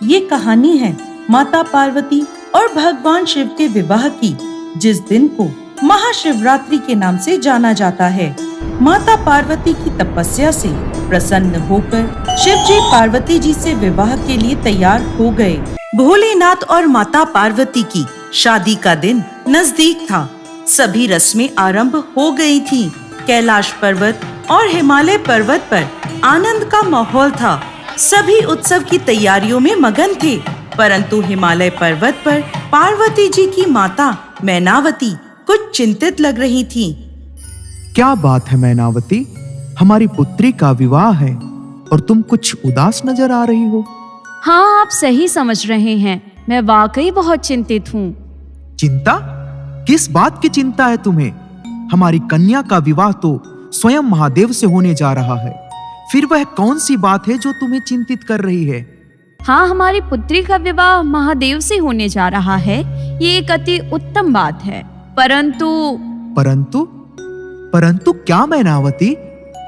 ये कहानी है माता पार्वती और भगवान शिव के विवाह की, जिस दिन को महाशिवरात्रि के नाम से जाना जाता है। माता पार्वती की तपस्या से प्रसन्न होकर शिव जी पार्वती जी से विवाह के लिए तैयार हो गए। भोलेनाथ और माता पार्वती की शादी का दिन नजदीक था। सभी रस्में आरंभ हो गई थीं। कैलाश पर्वत और हिमालय पर्वत पर आनंद का माहौल था। सभी उत्सव की तैयारियों में मगन थे, परंतु हिमालय पर्वत पर पार्वती जी की माता मैनावती कुछ चिंतित लग रही थीं। क्या बात है मैनावती, हमारी पुत्री का विवाह है और तुम कुछ उदास नजर आ रही हो। हाँ, आप सही समझ रहे हैं। मैं वाकई बहुत चिंतित हूँ। चिंता? किस बात की चिंता है तुम्हें? हमारी कन्या का विवाह तो स्वयं महादेव से होने जा रहा है। फिर वह कौन सी बात है जो तुम्हें चिंतित कर रही है? हाँ, हमारी पुत्री का विवाह महादेव से होने जा रहा है। ये एक अति उत्तम बात है, परंतु क्या मैनावती?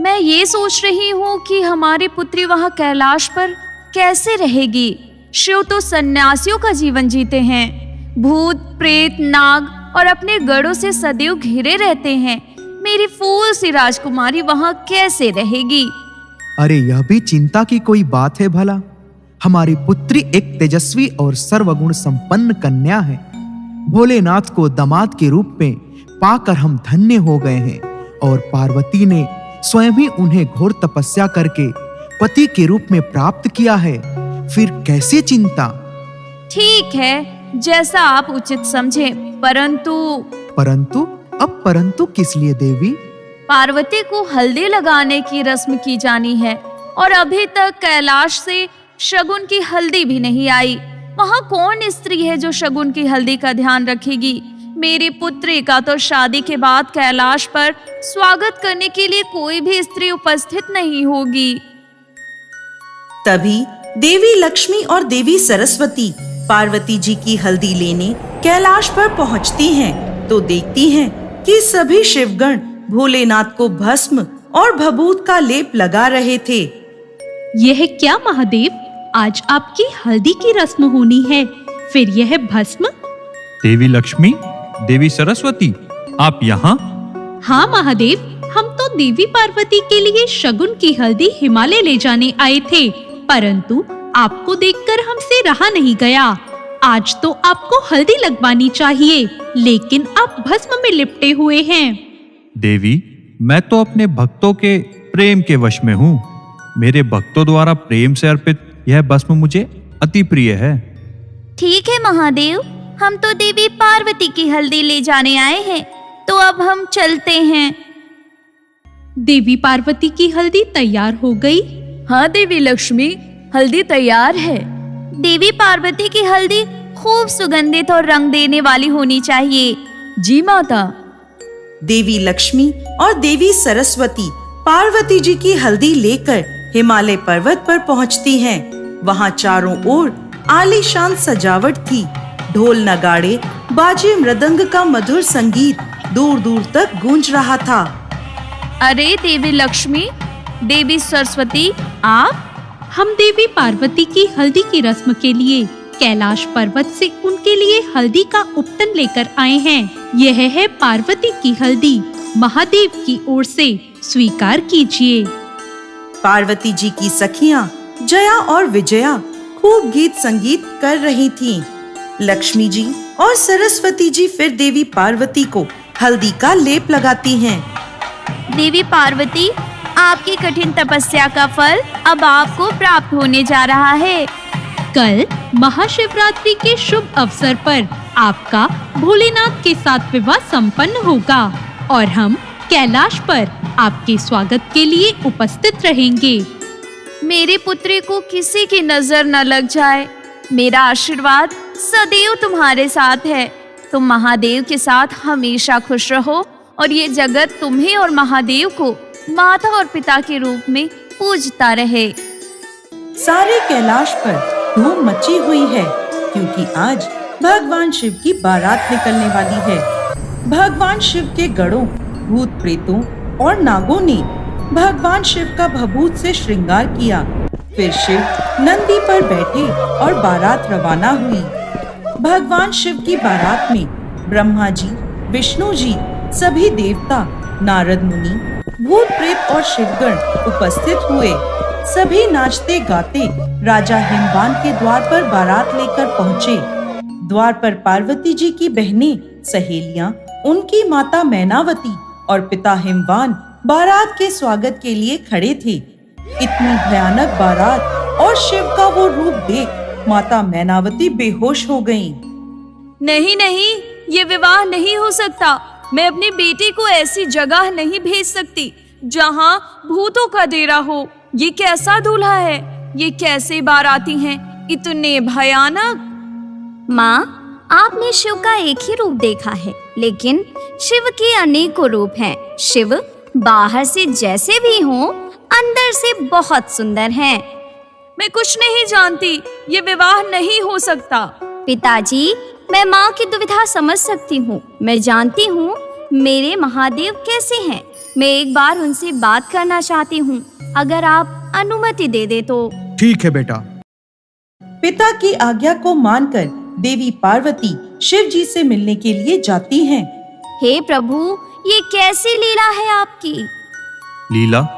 मैं ये सोच रही हूँ कि हमारी पुत्री वहाँ कैलाश पर कैसे रहेगी। शिव तो सन्यासियों का जीवन जीते हैं। भूत, प्रेत, नाग और अपने गढ़ों से सदैव घिरे रहते हैं। मेरी फूल सी राजकुमारी वहाँ कैसे रहेगी? अरे, यह भी चिंता की कोई बात है भला? हमारी पुत्री एक तेजस्वी और सर्वगुण संपन्न कन्या है। भोलेनाथ को दामाद के रूप में पाकर हम धन्य हो गए हैं और पार्वती ने स्वयं ही उन्हें घोर तपस्या करके पति के रूप में प्राप्त किया है। फिर कैसे चिंता? ठीक है, जैसा आप उचित समझे, परंतु किस लिए देवी? पार्वती को हल्दी लगाने की रस्म की जानी है और अभी तक कैलाश से शगुन की हल्दी भी नहीं आई। वहाँ कौन स्त्री है जो शगुन की हल्दी का ध्यान रखेगी? मेरी पुत्री का तो शादी के बाद कैलाश पर स्वागत करने के लिए कोई भी स्त्री उपस्थित नहीं होगी। तभी देवी लक्ष्मी और देवी सरस्वती पार्वती जी की हल्दी लेने कैलाश पर पहुंचती हैं, तो देखती हैं कि सभी शिवगण भोलेनाथ को भस्म और भभूत का लेप लगा रहे थे। यह क्या महादेव, आज आपकी हल्दी की रस्म होनी है, फिर यह भस्म? देवी लक्ष्मी, देवी सरस्वती, आप यहाँ? हाँ महादेव, हम तो देवी पार्वती के लिए शगुन की हल्दी हिमालय ले जाने आए थे, परंतु आपको देखकर हमसे रहा नहीं गया। आज तो आपको हल्दी लगवानी चाहिए, लेकिन आप भस्म में लिपटे हुए हैं। देवी, मैं तो अपने भक्तों के प्रेम के वश में हूँ। मेरे भक्तों द्वारा प्रेम से अर्पित यह भस्म मुझे अति प्रिय है। ठीक है महादेव, हम तो देवी पार्वती की हल्दी ले जाने आए हैं, तो अब हम चलते हैं। देवी पार्वती की हल्दी तैयार हो गई? हाँ देवी लक्ष्मी, हल्दी तैयार है। देवी पार्वती की हल्दी खूब सुगंधित और रंग देने वाली होनी चाहिए। जी माता। देवी लक्ष्मी और देवी सरस्वती पार्वती जी की हल्दी लेकर हिमालय पर्वत पर पहुंचती हैं। वहां चारों ओर आलीशान सजावट थी। ढोल, नगाड़े, बाजे, मृदंग का मधुर संगीत दूर दूर तक गूंज रहा था। अरे देवी लक्ष्मी, देवी सरस्वती, आप? हम देवी पार्वती की हल्दी की रस्म के लिए कैलाश पर्वत से उनके लिए हल्दी का उपटन लेकर आए हैं। यह है पार्वती की हल्दी, महादेव की ओर से स्वीकार कीजिए। पार्वती जी की सखियां जया और विजया खूब गीत संगीत कर रही थीं। लक्ष्मी जी और सरस्वती जी फिर देवी पार्वती को हल्दी का लेप लगाती हैं। देवी पार्वती, आपकी कठिन तपस्या का फल अब आपको प्राप्त होने जा रहा है। कल महाशिवरात्रि के शुभ अवसर पर आपका भोलेनाथ के साथ विवाह संपन्न होगा और हम कैलाश पर आपके स्वागत के लिए उपस्थित रहेंगे। मेरी पुत्री को किसी की नजर न लग जाए। मेरा आशीर्वाद सदैव तुम्हारे साथ है। तुम महादेव के साथ हमेशा खुश रहो और ये जगत तुम्हें और महादेव को माता और पिता के रूप में पूजता रहे। सारे कैलाश पर धूम मची हुई है, क्योंकि आज भगवान शिव की बारात निकलने वाली है। भगवान शिव के गढ़ों, भूत प्रेतों और नागों ने भगवान शिव का भभूत से श्रृंगार किया। फिर शिव नंदी पर बैठे और बारात रवाना हुई। भगवान शिव की बारात में ब्रह्मा जी, विष्णु जी, सभी देवता, नारद मुनि, भूत प्रेत और शिवगण उपस्थित हुए। सभी नाचते गाते राजा हिमवान के द्वार पर बारात लेकर पहुँचे। द्वार पर पार्वती जी की बहनें, सहेलियां, उनकी माता मैनावती और पिता हिमवान बारात के स्वागत के लिए खड़े थे। इतनी भयानक बारात और शिव का वो रूप देख माता मैनावती बेहोश हो गईं। नहीं नहीं, ये विवाह नहीं हो सकता। मैं अपनी बेटी को ऐसी जगह नहीं भेज सकती जहाँ भूतों का डेरा हो। ये कैसा दूल्हा है? ये कैसे बाराती हैं, इतने भयानक। माँ, आपने शिव का एक ही रूप देखा है, लेकिन शिव के अनेकों रूप हैं। शिव बाहर से जैसे भी हों, अंदर से बहुत सुंदर हैं। मैं कुछ नहीं जानती, ये विवाह नहीं हो सकता। पिताजी, मैं माँ की दुविधा समझ सकती हूँ। मैं जानती हूँ मेरे महादेव कैसे हैं। मैं एक बार उनसे बात करना चाहती हूँ, अगर आप अनुमति दे दे तो। ठीक है बेटा। पिता की आज्ञा को मानकर देवी पार्वती शिव जी से मिलने के लिए जाती हैं। हे प्रभु, ये कैसी लीला है आपकी? लीला?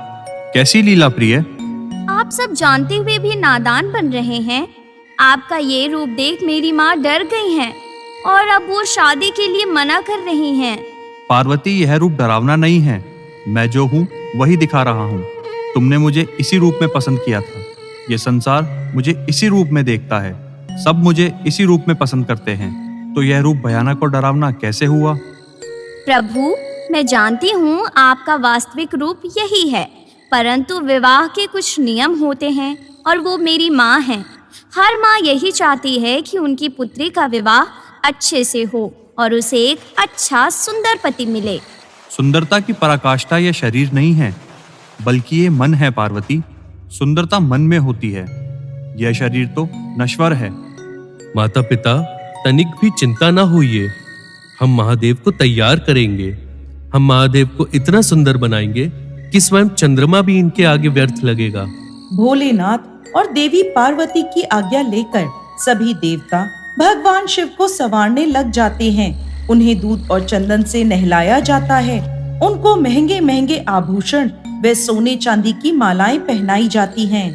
कैसी लीला प्रिय? आप सब जानते हुए भी नादान बन रहे हैं। आपका ये रूप देख मेरी माँ डर गई हैं और अब वो शादी के लिए मना कर रही हैं। पार्वती, यह रूप डरावना नहीं है। मैं जो हूँ वही दिखा रहा हूँ। तुमने मुझे इसी रूप में पसंद किया था। ये संसार मुझे इसी रूप में देखता है। सब मुझे इसी रूप में पसंद करते हैं। तो यह रूप भयानक और डरावना कैसे हुआ? प्रभु, मैं जानती हूँ आपका वास्तविक रूप यही है, परंतु विवाह के कुछ नियम होते हैं और वो मेरी माँ हैं। हर माँ यही चाहती है कि उनकी पुत्री का विवाह अच्छे से हो और उसे एक अच्छा सुंदर पति मिले। सुंदरता की पराकाष्ठा यह शरीर नहीं है, बल्कि ये मन है पार्वती। सुंदरता मन में होती है। यह शरीर तो नश्वर है। माता पिता, तनिक भी चिंता ना होइए। हम महादेव को तैयार करेंगे। हम महादेव को इतना सुंदर बनाएंगे कि स्वयं चंद्रमा भी इनके आगे व्यर्थ लगेगा। भोलेनाथ और देवी पार्वती की आज्ञा लेकर सभी देवता भगवान शिव को संवारने लग जाते हैं। उन्हें दूध और चंदन से नहलाया जाता है। उनको महंगे महंगे आभूषण व सोने चांदी की मालाएं पहनाई जाती हैं।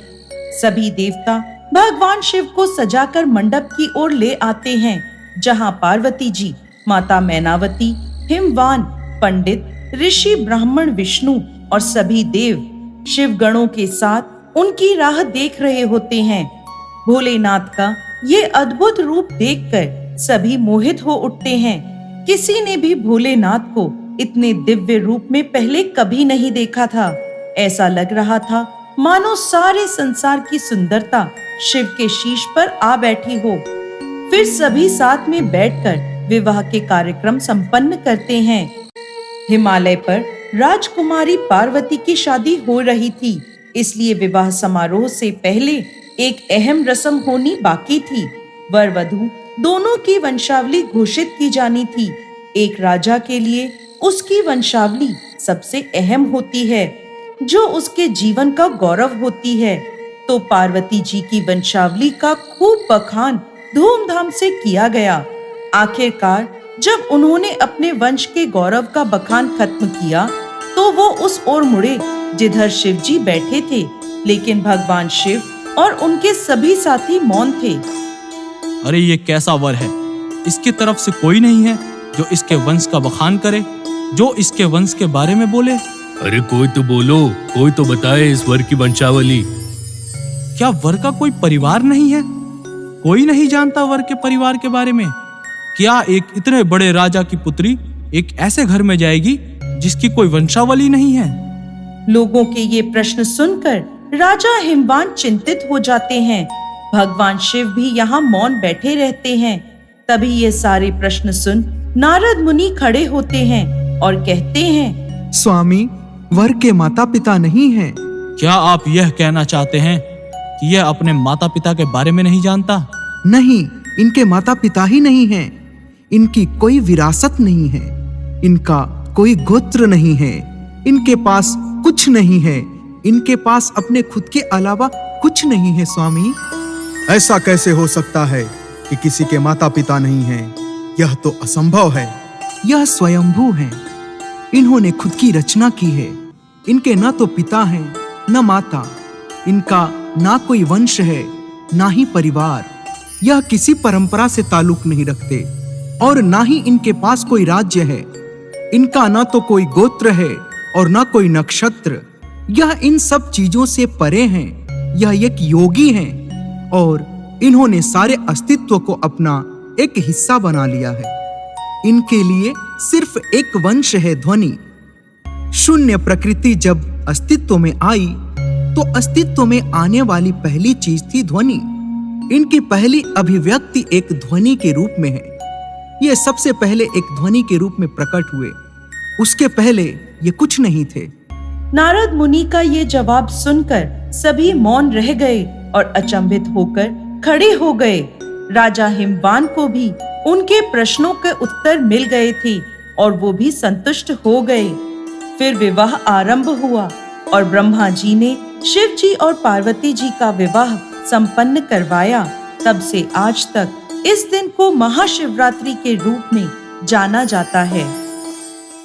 सभी देवता भगवान शिव को सजाकर मंडप की ओर ले आते हैं, जहां पार्वती जी, माता मैनावती, हिमवान, पंडित, ऋषि, ब्राह्मण, विष्णु और सभी देव शिव गणों के साथ उनकी राह देख रहे होते हैं। भोलेनाथ का ये अद्भुत रूप देखकर सभी मोहित हो उठते हैं। किसी ने भी भोलेनाथ को इतने दिव्य रूप में पहले कभी नहीं देखा था। ऐसा लग रहा था मानो सारे संसार की सुंदरता शिव के शीश पर आ बैठी हो। फिर सभी साथ में बैठकर विवाह के कार्यक्रम संपन्न करते हैं। हिमालय पर राजकुमारी पार्वती की शादी हो रही थी, इसलिए विवाह समारोह से पहले एक अहम रस्म होनी बाकी थी। वर वधू दोनों की वंशावली घोषित की जानी थी। एक राजा के लिए उसकी वंशावली सबसे अहम होती है, जो उसके जीवन का गौरव होती है। तो पार्वती जी की वंशावली का खूब बखान धूमधाम से किया गया। आखिरकार जब उन्होंने अपने वंश के गौरव का बखान खत्म किया, तो वो उस ओर मुड़े जिधर शिव जी बैठे थे, लेकिन भगवान शिव और उनके सभी साथी मौन थे। अरे ये कैसा वर है? इसकी तरफ से कोई नहीं है जो इसके वंश का बखान करे, जो इसके वंश के बारे में बोले। अरे कोई तो बोलो, कोई तो बताए इस वर की वंशावली। क्या वर का कोई परिवार नहीं है? कोई नहीं जानता वर के परिवार के बारे में? क्या एक इतने बड़े राजा की पुत्री एक ऐसे घर में जाएगी जिसकी कोई वंशावली नहीं है? लोगों के ये प्रश्न सुनकर राजा हिमवान चिंतित हो जाते हैं। भगवान शिव भी यहाँ मौन बैठे रहते हैं। तभी ये सारे प्रश्न सुन नारद मुनि खड़े होते हैं और कहते हैं, स्वामी, वर के माता पिता नहीं हैं। क्या आप यह कहना चाहते हैं कि यह अपने माता पिता के बारे में नहीं जानता? नहीं, इनके माता पिता ही नहीं हैं। इनकी कोई विरासत नहीं है। इनका कोई गोत्र नहीं है। इनके पास कुछ नहीं है। इनके पास अपने खुद के अलावा कुछ नहीं है स्वामी। ऐसा कैसे हो सकता है कि किसी के माता पिता नहीं हैं? यह तो असंभव है। यह स्वयंभू हैं। इन्होंने खुद की रचना की है। इनके ना तो पिता हैं न माता। इनका ना कोई वंश है ना ही परिवार। यह किसी परंपरा से ताल्लुक नहीं रखते और ना ही इनके पास कोई राज्य है। इनका ना तो कोई गोत्र है और ना कोई नक्षत्र। यह इन सब चीजों से परे हैं। यह एक योगी हैं और इन्होंने सारे अस्तित्व को अपना एक हिस्सा बना लिया है। इनके लिए सिर्फ एक वंश है, ध्वनि। शून्य प्रकृति जब अस्तित्व में आई तो अस्तित्व में आने वाली पहली चीज थी ध्वनि। इनकी पहली अभिव्यक्ति एक ध्वनि के रूप में है। ये सबसे पहले एक ध्वनि के रूप में प्रकट हुए। उसके पहले ये कुछ नहीं थे। नारद मुनि का ये जवाब सुनकर सभी मौन रह गए और अचंभित होकर खड़े हो गए। राजा हिमवान को भी उनके प्रश्नों के उत्तर मिल गए थे और वो भी संतुष्ट हो गए। फिर विवाह आरंभ हुआ और ब्रह्मा जी ने शिव जी और पार्वती जी का विवाह संपन्न करवाया। तब से आज तक इस दिन को महाशिवरात्रि के रूप में जाना जाता है।